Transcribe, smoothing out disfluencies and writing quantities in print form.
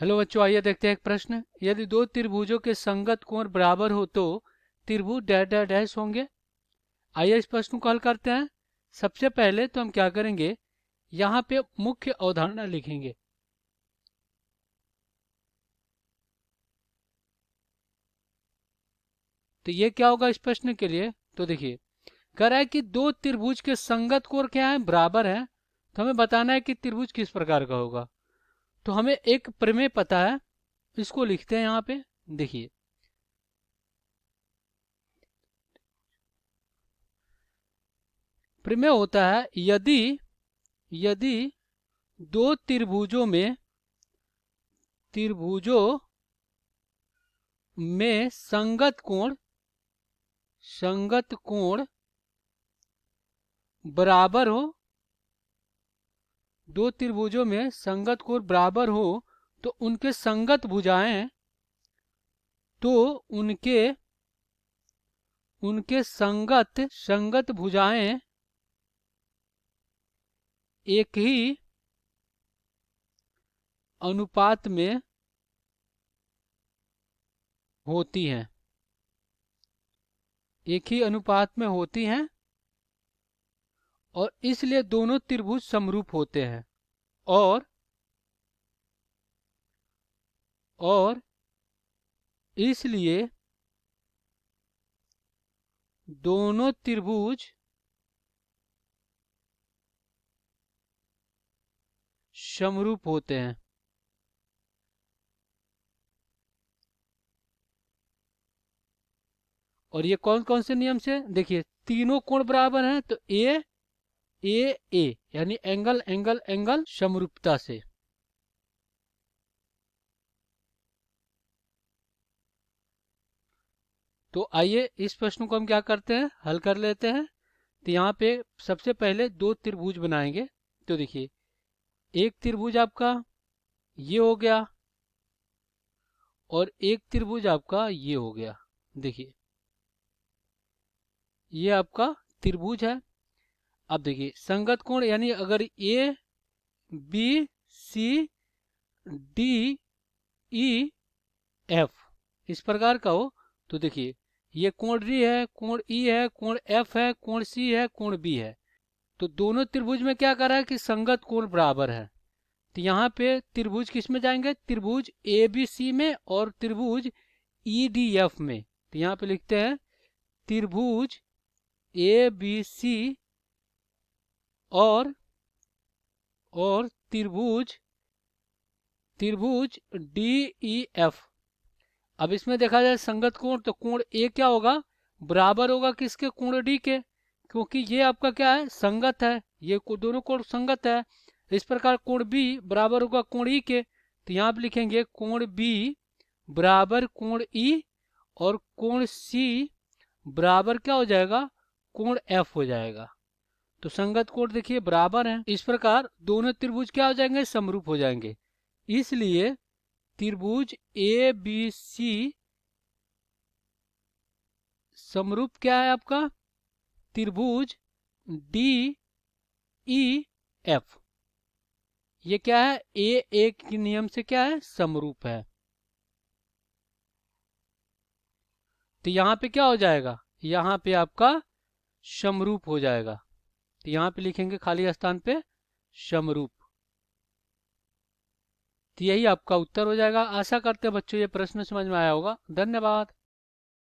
Hello बच्चों, आइए देखते हैं एक प्रश्न। यदि दो त्रिभुजों के संगत कोण बराबर हो तो त्रिभुज डैश डैश डैश होंगे। आइए इस प्रश्न को हल करते हैं। सबसे पहले तो हम क्या करेंगे, यहाँ पे मुख्य अवधारणा लिखेंगे। तो ये क्या होगा इस प्रश्न के लिए, तो देखिए कह रहा है कि दो त्रिभुज के संगत कोण क्या है, बराबर है। तो हमें बताना है कि त्रिभुज किस प्रकार का होगा। तो हमें एक प्रमेय पता है, इसको लिखते हैं यहाँ पे। देखिए प्रमेय होता है, यदि यदि दो त्रिभुजों में संगत कोण बराबर हो, दो त्रिभुजों में संगत कोण बराबर हो तो उनके संगत भुजाएं तो उनके उनके संगत भुजाएं एक ही अनुपात में होती हैं, एक ही अनुपात में होती हैं और इसलिए दोनों त्रिभुज समरूप होते हैं। और और इसलिए दोनों त्रिभुज समरूप होते हैं। और ये कौन कौन से नियम से, देखिए तीनों कोण बराबर हैं तो ए यानी एंगल एंगल एंगल समरूपता से। तो आइए इस प्रश्न को हम क्या करते हैं, हल कर लेते हैं। तो यहाँ पे सबसे पहले दो त्रिभुज बनाएंगे। तो देखिए एक त्रिभुज आपका ये हो गया और एक त्रिभुज आपका ये हो गया। देखिए ये आपका त्रिभुज है। अब देखिए संगत कोण यानी अगर A B C D E F इस प्रकार का हो तो देखिए ये कोण डी है, कोण ई है, कोण एफ है, कोण सी है, कोण बी है। तो दोनों त्रिभुज में क्या कर रहा है कि संगत कोण बराबर है। तो यहाँ पे त्रिभुज किस में जाएंगे, त्रिभुज ए बी सी में और त्रिभुज ई डी एफ में। तो यहाँ पे लिखते हैं त्रिभुज ए बी सी और त्रिभुज त्रिभुज डी ई एफ। अब इसमें देखा जाए संगत कोण तो कोण ए क्या होगा, बराबर होगा किसके, कोण डी के, क्योंकि ये आपका क्या है, संगत है। ये दोनों कोण संगत है। इस प्रकार कोण बी बराबर होगा कोण ई के। तो यहाँ पे लिखेंगे कोण बी बराबर कोण ई और कोण सी बराबर क्या हो जाएगा, कोण एफ हो जाएगा। तो संगत कोण देखिए बराबर है। इस प्रकार दोनों त्रिभुज क्या हो जाएंगे, समरूप हो जाएंगे। इसलिए त्रिभुज ए बी सी समरूप क्या है आपका, त्रिभुज डी ई एफ। ये क्या है, ए एक के नियम से क्या है, समरूप है। तो यहाँ पे क्या हो जाएगा, यहाँ पे आपका समरूप हो जाएगा। तो यहाँ पे लिखेंगे खाली स्थान पे समरूप। तो यही आपका उत्तर हो जाएगा। आशा करते हैं बच्चों ये प्रश्न समझ में आया होगा। धन्यवाद।